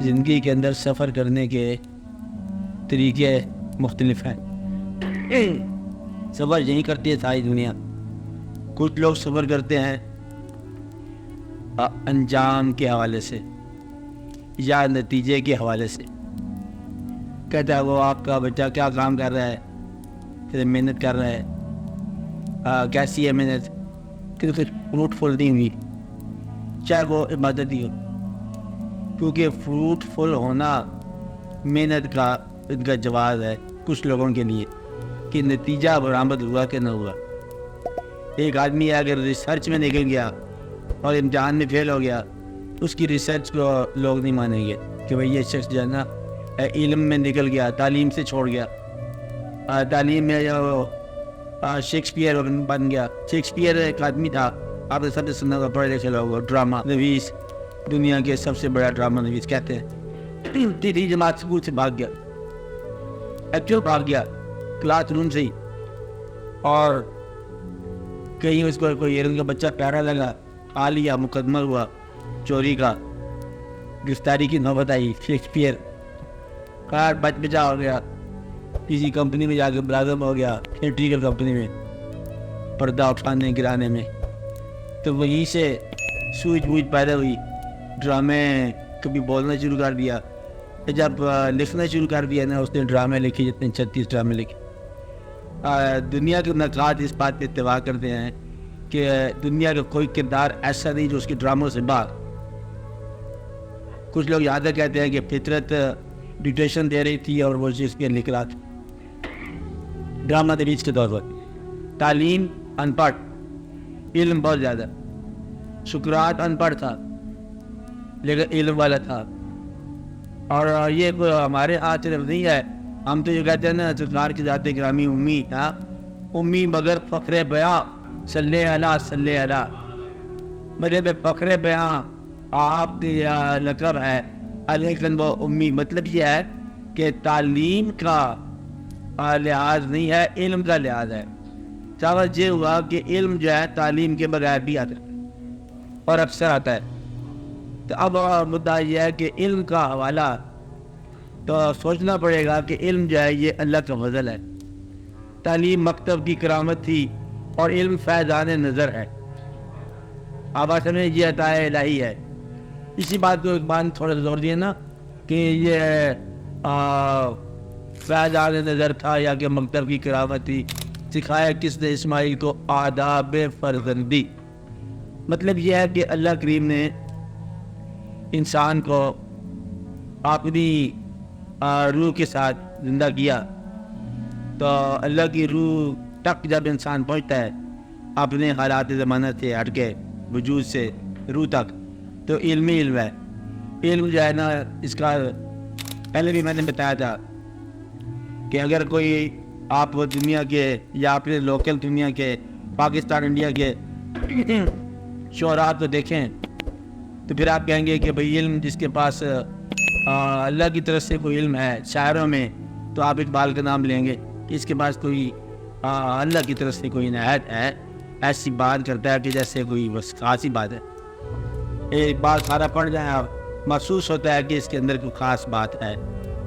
زندگی کے اندر سفر کرنے کے طریقے مختلف ہیں. سفر یہی کرتی ہے ساری دنیا. کچھ لوگ سفر کرتے ہیں انجام کے حوالے سے یا نتیجے کے حوالے سے. کہتا ہے وہ آپ کا بچہ کیا کام کر رہا ہے, پھر محنت کر رہا ہے, کیسی ہے محنت, کہ کچھ فروٹفل نہیں ہوئی, چاہے وہ عبادت ہی ہو. کیونکہ فروٹفل ہونا محنت کا ان کا جواز ہے کچھ لوگوں کے لیے, کہ نتیجہ برآمد ہوا کہ نہ ہوا. ایک آدمی اگر ریسرچ میں نکل گیا اور امتحان میں فیل ہو گیا, اس کی ریسرچ کو لوگ نہیں مانیں گے کہ بھئی یہ شخص جو ہے نا علم میں نکل گیا, تعلیم سے چھوڑ گیا. تعلیم میں شیکسپیئر بن گیا. شیکسپیئر ایک آدمی تھا, آپ نے سب سے سنا ہوگا, پڑھے لکھے لوگ, ڈرامہ نویس, دنیا کے سب سے بڑا ڈرامہ نویس کہتے ہیں. تیسری جماعت اسکول سے بھاگ گیا, ایکچوئل بھاگ گیا کلاس روم سے ہی, اور کہیں اس کو کوئی ایرن کا بچہ پیارا لگا, آ لیا, مقدمہ ہوا چوری کا, گرفتاری کی نوبت آئی. شیکسپیئر کار بچ بچا ہو گیا, کسی کمپنی میں جا کے ملازم ہو گیا, تھیٹریکل کمپنی میں پردہ اٹھانے گرانے میں. تو وہیں سے سوچ بوجھ پیدا ہوئی, ڈرامے کبھی بولنا شروع کر دیا. جب لکھنا شروع کر دیا نا, اس نے ڈرامے لکھے جتنے 36 ڈرامے لکھے. دنیا کے نقاد اس بات پہ اتفاق کرتے ہیں کہ دنیا کا کوئی کردار ایسا نہیں جو اس کے ڈراموں سے باہر. کچھ لوگ یہاں تک کہتے ہیں کہ فطرت ڈکٹیشن دے رہی تھی اور وہ چیز کے لکھ رہا تھا ڈرامہ نویس کے طور پر. تعلیم ان پڑھ, علم بہت زیادہ. سقراط ان پڑھ تھا لیکن علم والا تھا. اور یہ کوئی ہمارے ہاتھ صرف نہیں ہے, ہم تو یہ کہتے ہیں نا سرکار کی ذات گرامی امی تھا, امی مگر فخر بیاں, صلی اللہ صلی اللہ, میرے پہ فخر بیاں آپ کا لقب ہے, لیکن وہ امی. مطلب یہ ہے کہ تعلیم کا لحاظ نہیں ہے, علم کا لحاظ ہے. سبب یہ ہوا کہ علم جو ہے تعلیم کے بغیر بھی آتا ہے اور اکثر آتا ہے. تو اب مدعا یہ ہے کہ علم کا حوالہ تو سوچنا پڑے گا کہ علم جو ہے یہ اللہ کا فضل ہے. تعلیم مکتب کی کرامت تھی اور علم فیضان نظر ہے. آپ سمجھیں یہ عطا الہی ہے. اسی بات کو ایک بار تھوڑا زور دیا نا کہ یہ فیضان نظر تھا یا کہ مکتب کی کرامت تھی. سکھایا کس نے اسماعیل کو آداب فرزندی. مطلب یہ ہے کہ اللہ کریم نے انسان کو اپنی روح کے ساتھ زندہ کیا. تو اللہ کی روح تک جب انسان پہنچتا ہے اپنے حالات زمانہ سے ہٹ کے وجود سے روح تک, تو علم ہی علم ہے. علم جو ہے نا اس کا پہلے بھی میں نے بتایا تھا کہ اگر کوئی آپ دنیا کے یا اپنے لوکل دنیا کے پاکستان انڈیا کے شعراء تو دیکھیں تو پھر آپ کہیں گے کہ بھئی علم جس کے پاس اللہ کی طرف سے کوئی علم ہے شاعروں میں, تو آپ اقبال کا نام لیں گے کہ اس کے پاس کوئی اللہ کی طرف سے کوئی عنایت ہے. ایسی بات کرتا ہے کہ جیسے کوئی بس خاص ہی بات ہے. ایک بار سارا پڑھ جائیں آپ, محسوس ہوتا ہے کہ اس کے اندر کوئی خاص بات ہے,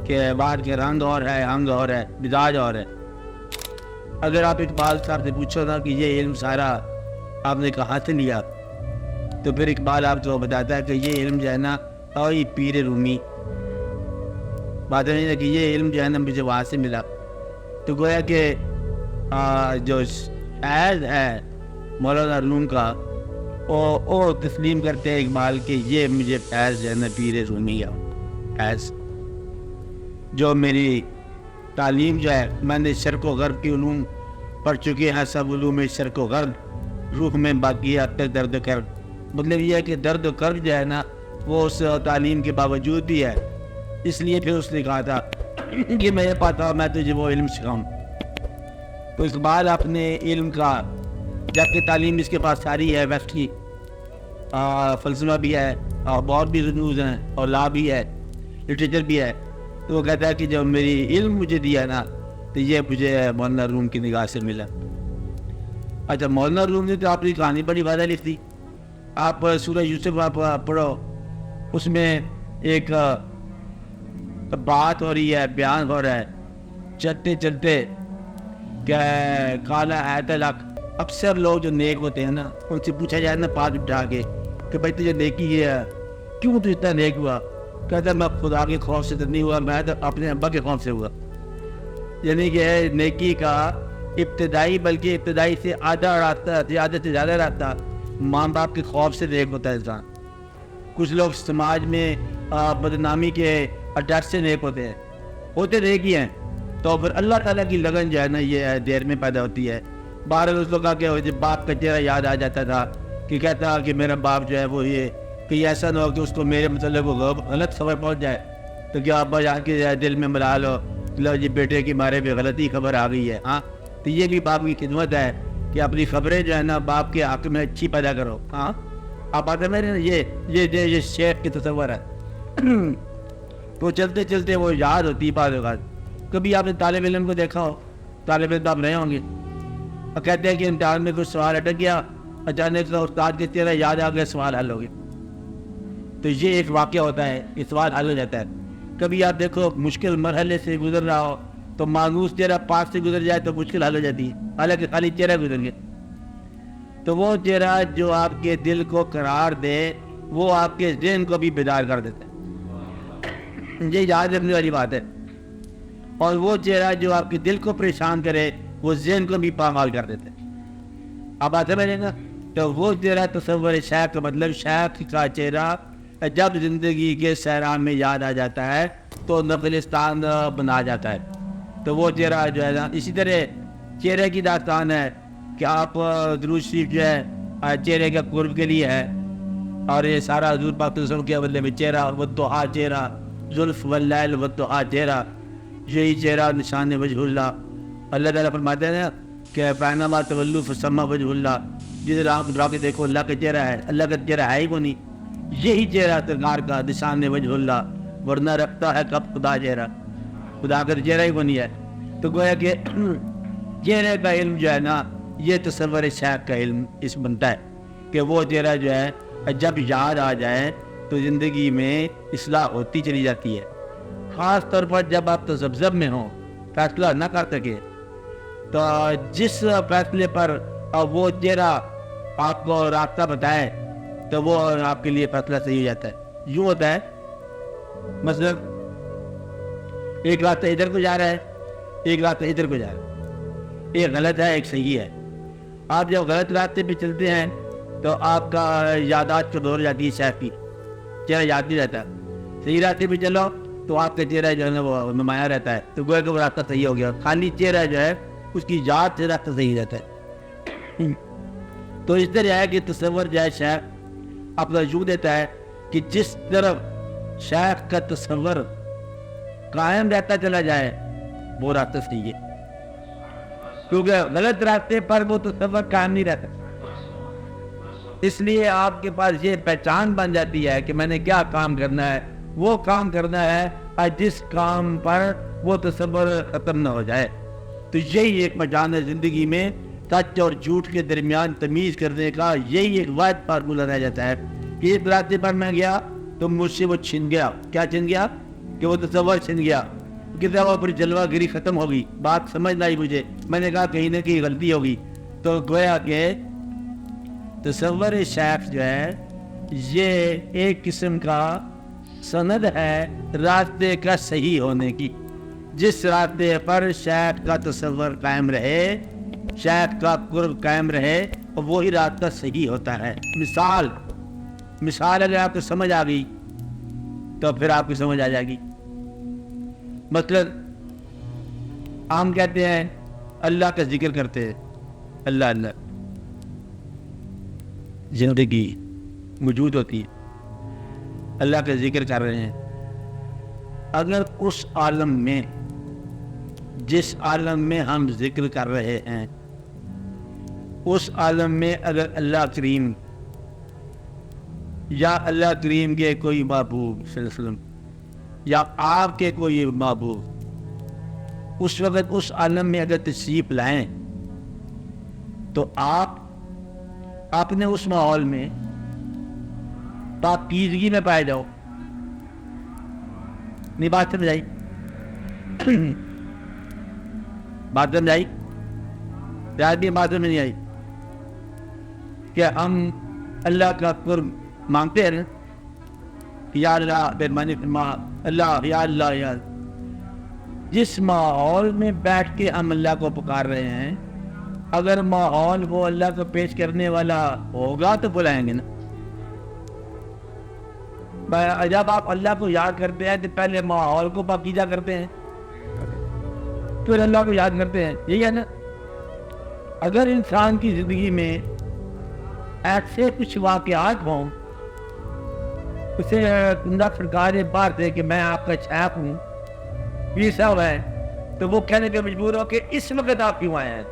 کہ بات کے رنگ اور ہے, انگ اور ہے, مزاج اور ہے. اگر آپ اقبال صاحب سے پوچھو نا کہ یہ علم سارا آپ نے کہاں سے لیا, تو پھر اقبال آپ کو بتاتا ہے کہ یہ علم جو ہے نا اوئی پیر رومی. بات نہیں ہے کہ یہ علم جو ہے نا مجھے وہاں سے ملا. تو گویا کہ جو عید ہے مولانا روم کا وہ تسلیم کرتے ہیں اقبال کہ یہ مجھے فیض جو ہے نا پیر رومی کا فیض. جو میری تعلیم جو ہے میں نے شرق و غرب کی علوم پڑھ چکے ہیں, سب علوم شرق و غرب, روح میں باقی اب تک درد و کرب. مطلب یہ ہے کہ درد و کرب جو ہے نا وہ اس تعلیم کے باوجود بھی ہے. اس لیے پھر اس نے کہا تھا کہ میں یہ پاتا ہوں میں تجھے وہ علم سکھاؤں. تو اس بعد اپنے علم کا, جبکہ تعلیم اس کے پاس ساری ہے, ویسٹ کی فلسفہ بھی ہے اور بہت بھی رنوز ہیں اور لا بھی ہے, لٹریچر بھی ہے. تو وہ کہتا ہے کہ جب میری علم مجھے دیا نا تو یہ مجھے مولانا روم کی نگاہ سے ملا. اچھا مولانا روم نے تو اپنی کہانی بڑی وعدہ لکھ دی, آپ سورہ یوسف آپ پڑھو، اس میں ایک بات ہو رہی ہے، بیان ہو رہا ہے، چلتے چلتے کیا کالا ہے تلک. اکثر لوگ جو نیک ہوتے ہیں نا، ان سے پوچھا جائے نا پاس اٹھا کے کہ بھائی تجھے نیکی یہ ہے، کیوں تو اتنا نیک ہوا؟ کہتا ہے میں خدا کے خوف سے تو نہیں ہوا، میں تو اپنے ابا کے خوف سے ہوا. یعنی کہ نیکی کا ابتدائی، بلکہ ابتدائی سے آدھا راستہ، زیادہ سے زیادہ راستہ ماں باپ کے خوف سے نیک ہوتا ہے انسان. کچھ لوگ سماج میں بدنامی کے ڈر سے نیک ہوتے ہیں، ہوتے نیک ہی ہیں، تو پھر اللہ تعالیٰ کی لگن جو ہے نا یہ دیر میں پیدا ہوتی ہے. بہرحال اس لوگ کہ جب باپ کا چہرہ یاد آ جاتا تھا کہ کہتا کہ میرا باپ جو ہے وہ یہ، کہ ایسا نہ ہو کہ اس کو میرے متعلق غلط خبر پہنچ جائے، تو کیا ابا جا کے دل میں ملا لو جی بیٹے کے بارے میں غلطی خبر آ گئی ہے. ہاں تو یہ بھی باپ کی خدمت ہے کہ اپنی خبریں جو ہے نا باپ کے حق میں اچھی پیدا کرو. ہاں آپ آتے میرے یہ شیخ کی تصور ہے. تو چلتے چلتے وہ یاد ہوتی ہے بعض اوقات. کبھی آپ نے طالب علم کو دیکھا ہو، طالب علم تو آپ رہے ہوں گے، اور کہتے ہیں کہ امتحان میں کچھ سوال اٹک گیا، اچانک سے استاد کے چہرہ یاد آ گیا، سوال حل ہو گیا. تو یہ ایک واقعہ ہوتا ہے کہ سوال حل ہو جاتا ہے. کبھی آپ دیکھو مشکل مرحلے سے گزر رہا ہو تو مانوس چہرہ پاس سے گزر جائے تو مشکل حل ہو جاتی ہے، حالانکہ خالی چہرہ گزر گیا. تو وہ چہرہ جو آپ کے دل کو قرار دے وہ آپ کے ذہن کو بھی بیدار کر دیتا ہے. یہ یاد رکھنے والی بات ہے. اور وہ چہرہ جو آپ کے دل کو پریشان کرے وہ ذہن کو بھی پامال کر دیتا ہے. اب آتے میں نا، تو وہ چہرہ تصور شیخ کا مطلب شیخ کا چہرہ جب زندگی کے سیران میں یاد آ جاتا ہے تو نقلستان بنا جاتا ہے. تو وہ چہرہ جو ہے نا، اسی طرح چہرے کی داستان ہے کہ آپ درود شریف جو ہے چہرے کا قرب کے لیے ہے، اور یہ سارا حضور پاک صلی اللہ علیہ وسلم کے حوالے میں چہرہ والضحیٰ چہرہ، زلف واللیل والضحیٰ چہرہ، یہی چہرہ نشان وجہ اللہ. اللہ تعالیٰ فرماتے ہیں کہ فَإِنَّمَا تَوَلُّوا فَثَمَّ وَجْهُ اللَّهِ، جدھر آپ ڈرا کے دیکھو اللہ کا چہرہ ہے. اللہ کا چہرہ ہے ہی کو نہیں، یہی چہرہ سرکار کا نشان وجہ اللہ، ورنہ رکھتا ہے کب خدا چہرہ، خدا کا چہرہ ہی کو نہیں ہے. تو گویا کہ چہرے کا علم جو ہے نا یہ تصور شیخ کا علم اس بنتا ہے کہ وہ چہرہ جو ہے جب یاد آ جائے تو زندگی میں اصلاح ہوتی چلی جاتی ہے. خاص طور پر جب آپ تذبذب میں ہوں، فیصلہ نہ کر سکے، تو جس فیصلے پر وہ چہرہ آپ کو راستہ بتائے تو وہ آپ کے لیے فیصلہ صحیح ہو جاتا ہے. یوں ہوتا ہے مثلا ایک راستہ ادھر کو جا رہا ہے، ایک راستہ ادھر کو جا رہا ہے، ایک غلط ہے ایک صحیح ہے. آپ جب غلط راستے پہ چلتے ہیں تو آپ کا یادداشت کمزور ہو جاتی ہے، شیخ کی چہرہ یاد نہیں رہتا. صحیح راستے پہ چلو تو آپ کا چہرہ جو ہے نا وہ نمایاں رہتا ہے، تو گویا کہ وہ راستہ صحیح ہو گیا. خالی چہرہ جو ہے اس کی یاد سے راستہ صحیح رہتا ہے. تو اس طرح ہے کہ تصور جو ہے شیخ اپنا یوں دیتا ہے کہ جس طرف شیخ کا تصور قائم رہتا چلا جائے وہ راستہ صحیح ہے، کیونکہ غلط راستے پر وہ تصور قائم نہیں رہتا. اس لیے آپ کے پاس یہ پہچان بن جاتی ہے کہ میں نے کیا کام کرنا ہے، وہ کام کرنا ہے اور جس کام پر وہ تصور ختم نہ ہو جائے. تو یہی ایک پہچان ہے زندگی میں، سچ اور جھوٹ کے درمیان تمیز کرنے کا. یہی ایک واحد فارمولہ رہ جاتا ہے کہ اس راستے پر میں گیا تو مجھ سے وہ چھن گیا. کیا چھن گیا؟ کہ وہ تصور چھن گیا. کسی وہ پوری جلوہ گری ختم ہو گئی، بات سمجھ نہ آئی مجھے، میں نے کہا کہیں نہ کہیں غلطی ہوگی. تو گویا کہ تصور شیخ جو ہے یہ ایک قسم کا سند ہے راستے کا صحیح ہونے کی. جس راستے پر شیخ کا تصور قائم رہے، شیخ کا قرب قائم رہے، اور وہی راستہ صحیح ہوتا ہے. مثال اگر آپ کو سمجھ آ گئی تو پھر آپ کو سمجھ آ جائے گی. مثلا ہم کہتے ہیں اللہ کا ذکر کرتے ہیں، اللہ اللہ، زندگی موجود ہوتی ہے، اللہ کا ذکر کر رہے ہیں. اگر اس عالم میں، جس عالم میں ہم ذکر کر رہے ہیں، اس عالم میں اگر اللہ کریم یا اللہ کریم کے کوئی محبوب صلی اللہ علیہ وسلم یا آپ کے کوئی محبوب اس وقت اس عالم میں اگر تشریف لائیں تو آپ اپنے اس ماحول میں پاکیزگی میں پائے جاؤ. نہیں بات سمجھائی؟ بات سمجھائی؟ یاد بھی بات میں نہیں آئی کہ ہم اللہ کا قرب مانگتے ہیں نا، یا اللہ مہربانی فرما، اللہ یا اللہ یا. جس ماحول میں بیٹھ کے ہم اللہ کو پکار رہے ہیں، اگر ماحول وہ اللہ کو پیش کرنے والا ہوگا تو بلائیں گے نا. جب آپ اللہ کو یاد کرتے ہیں تو پہلے ماحول کو پاکیزہ کرتے ہیں، پھر اللہ کو یاد کرتے ہیں. یہی ہے نا. اگر انسان کی زندگی میں ایسے کچھ واقعات ہوں، اسے تندہ سرکار بار دے کہ میں آپ کا شیخ ہوں، یہ سب ہے، تو وہ کہنے پہ مجبور ہو کہ اس وقت آپ کیوں آئے ہیں،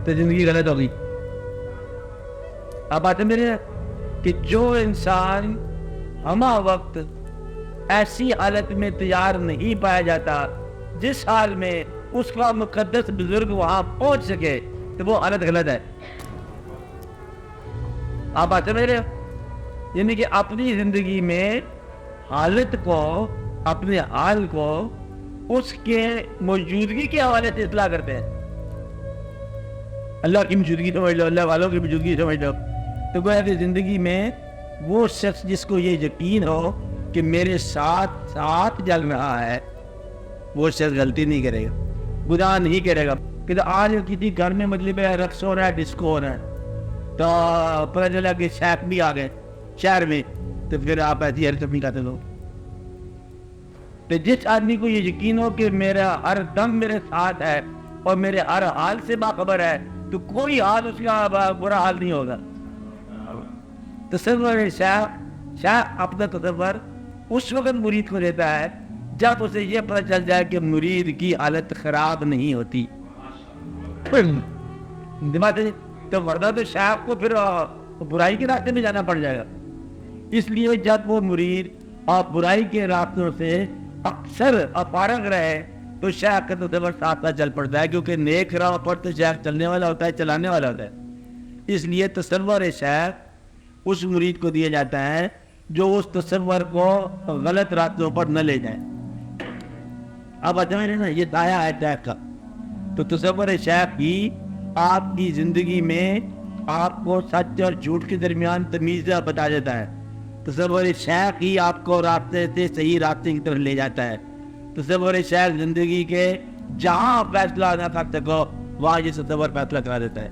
تو زندگی غلط ہوگی. اب بات ہے میرے کہ جو انسان ہمہ وقت ایسی حالت میں تیار نہیں پایا جاتا جس حال میں اس کا مقدس بزرگ وہاں پہنچ سکے، تو وہ حالت غلط ہے. آپ بات ہے میرے، یعنی کہ اپنی زندگی میں حالت کو، اپنے حال کو اس کے موجودگی کے حوالے سے اطلاع کرتے ہیں. اللہ کی موجودگی سمجھ لو، اللہ والوں کی موجودگی سمجھ لو. تو گویا کہ زندگی میں وہ شخص جس کو یہ یقین ہو کہ میرے ساتھ ساتھ چل رہا ہے، وہ شخص غلطی نہیں کرے گا، گناہ نہیں کرے گا. کہ آج کسی گھر میں مطلب رقص ہو رہا ہے، ڈسکو ہو رہا ہے، تو پتہ چلا کہ شیخ بھی آ گئے شہر میں، تو پھر آپ ایسی حرکت نہیں کرتے لوگ. تو جس آدمی کو یہ یقین ہو کہ میرا ہر دم میرے ساتھ ہے اور میرے ہر حال سے باخبر ہے، تو کوئی حال اس کا برا حال نہیں ہوگا. تصور شیخ اپنا تصور اس وقت مرید کو دیتا ہے جب اسے یہ پتہ چل جائے کہ مرید کی حالت خراب نہیں ہوتی. تو ورنہ تو شیخ کو پھر برائی کے راستے میں جانا پڑ جائے گا. اس لیے جب وہ مرید اور برائی کے راستوں سے اکثر اپارغ رہے تو شیخ کا تصور ساتھ ساتھ چل پڑتا ہے، کیونکہ نیک راہ پر تو شیخ چلنے والا ہوتا ہے، چلانے والا ہوتا ہے. اس لیے تصور-e-Sheikh اس مرید کو دیا جاتا ہے جو اس تصور کو غلط راستوں پر نہ لے جائے. اب اچھا نا، یہ دایا ہے شیخ کا. تو تصور-e-Sheikh ہی آپ کی زندگی میں آپ کو سچ اور جھوٹ کے درمیان تمیز بتا دیتا ہے. تصور-e-Sheikh ہی آپ کو راستے سے صحیح راستے کی طرف لے جاتا ہے. تصور-e-Sheikh زندگی کے جہاں فیصلہ نہ کر سکو وہاں یہ تصور فیصلہ کرا دیتا ہے.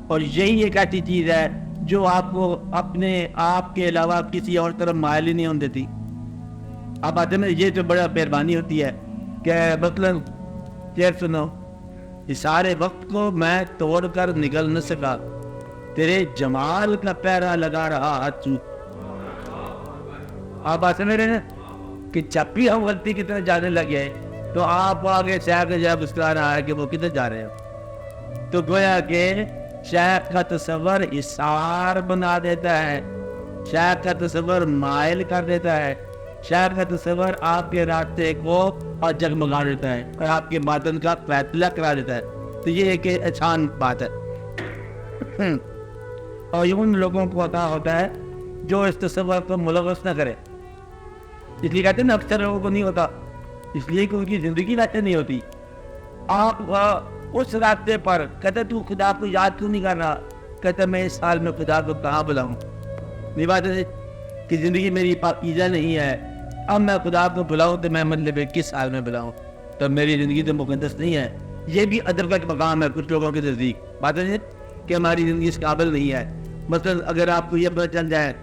اور یہی ایک ایسی چیز ہے جو آپ کو اپنے آپ کے علاوہ کسی اور طرف مائل ہی نہیں ہونے دیتی. اب آتے میں یہ تو بڑا مہربانی ہوتی ہے کہ مثلاً شعر سنو، اس سارے وقت کو میں توڑ کر نکل نہ سکا، تیرے جمال کا پیرا لگا رہا ہاتھ چو. آپ بات سمجھ رہے ہیں کہ جب بھی ہم غلطی کی طرف جانے لگے تو آپ آگے شیخ کا جب مسکرا رہا ہے کہ وہ کدھر جا رہے ہیں. تو گویا کہ شیخ کا تصور اثار بنا دیتا ہے، شیخ کا تصور مائل کر دیتا ہے، شیخ کا تصور آپ کے راستے کو اور جگمگا دیتا ہے اور آپ کے باطن کا فیصلہ کرا دیتا ہے. تو یہ ایک آسان بات ہے. اور یہ ان لوگوں کو عطا ہوتا ہے جو اس تصور کو ملوث نہ کرے. اس لیے کہتے ہیں نا اکثر لوگوں کو نہیں ہوتا، اس لیے کہ ان کی زندگی ویسے نہیں ہوتی. آپ اس راستے پر کہتے تو خدا کو یاد کیوں نہیں کر رہا، کہتے میں اس سال میں خدا کو کہاں بلاؤں. نہیں بات ہے کہ زندگی میری پاکیزہ نہیں ہے، اب میں خدا کو بلاؤں تو میں مطلب کس حال میں بلاؤں، تو میری زندگی تو مقدس نہیں ہے. یہ بھی ادب کا ایک مقام ہے کچھ لوگوں کے نزدیک. بات ہے کہ ہماری زندگی اس قابل نہیں ہے. مثلا اگر آپ کو یہ پتہ چل جائے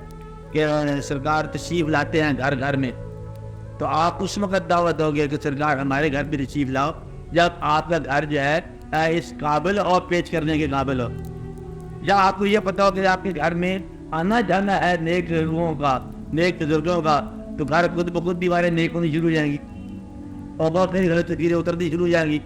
کہ سرکار تشریف لاتے ہیں گھر گھر میں، تو آپ اس وقت دعوت دو گے کہ سرکار ہمارے گھر بھی تشریف لاؤ جب آپ کا گھر جو ہے اس قابل اور پیش کرنے کے قابل ہو. یا آپ کو یہ پتہ ہو کہ آپ کے گھر میں آنا جانا ہے نیک روحوں کا، نیک بزرگوں کا، تو گھر خود بخود دیواریں نیک ہونی شروع ہو جائیں گی اور بہت ساری غلط تصویریں اترنی شروع ہو جائیں گی.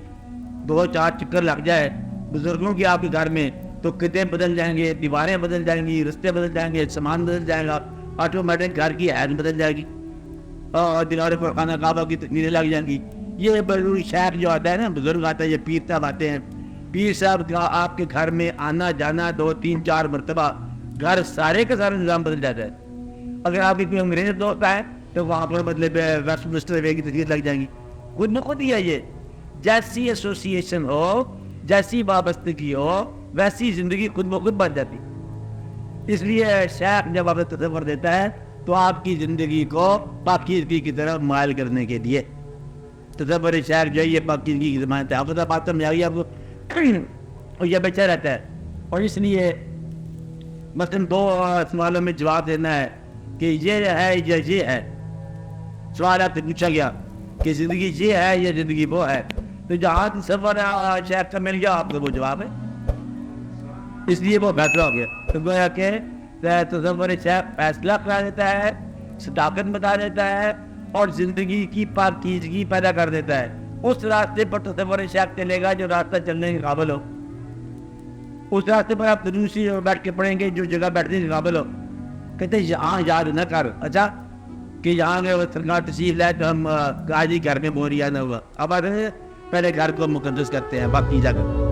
2-4 چکر لگ جائے بزرگوں کی آپ کے گھر میں تو قطعے بدل جائیں گے، دیواریں بدل جائیں گی، رستے بدل جائیں گے، سامان بدل جائے گا، آٹومیٹک گھر کی حیت بدل جائے گی اور دیواروں پر خانہ کعبہ کی تصویریں لگ جائیں گی. یہ بڑی شیخ جو آتا ہے نا، بزرگ آتا ہے، یہ پیر صاحب آتے ہیں، پیر صاحب کا آپ کے گھر میں آنا جانا 2-3-4 مرتبہ گھر سارے کا سارا نظام بدل جاتا ہے. اگر آپ کی کوئی انگریز دوست ہے تو وہاں پر مطلب ویسٹ منسٹر وے کی تصویر لگ جائیں گی. خود میں خود ہی ہے یہ. جیسی ایسوسیشن ہو, جیسی وابستگی ہو, ویسی زندگی خود بخود بن جاتی. اس لیے شیخ جب آپ کو تصور دیتا ہے تو آپ کی زندگی کو پاکیزگی کی طرف مائل کرنے کے لیے. تصور شیخ جو ہے یہ پاکیزگی کی ضمانت ہے. آپ کو بات سمجھ آئی آپ کو, اور یہ بچہ رہتا ہے. اور اس لیے مثلاً 2 سوالوں میں جواب دینا ہے کہ یہ ہے یا یہ ہے. سوال آپ سے پوچھا گیا کہ زندگی یہ ہے یا زندگی وہ ہے, تو جہاں تصور شیخ کا مل گیا آپ کو وہ جواب ہے. اس لیے وہ فیصلہ ہو گیا. تو گویا کہ تصور شیخ فیصلہ کرا دیتا ہے, صداقت بتا دیتا ہے, اور زندگی کی پاکیزگی پیدا کر دیتا ہے. اس راستے پر تصور شیخ چلے گا جو راستہ چلنے کے قابل ہو. اس راستے پر آپ دوسری بیٹھ کے پڑھیں گے جو جگہ بیٹھنے کے قابل ہو. کہتے ہیں یہاں یاد نہ کر, اچھا کہ یہاں سرکار تشریف لائے تو ہم آج ہی گھر میں بوریا نہ ہوا. اب پہلے گھر کو مقدس کرتے ہیں باقی جگہ.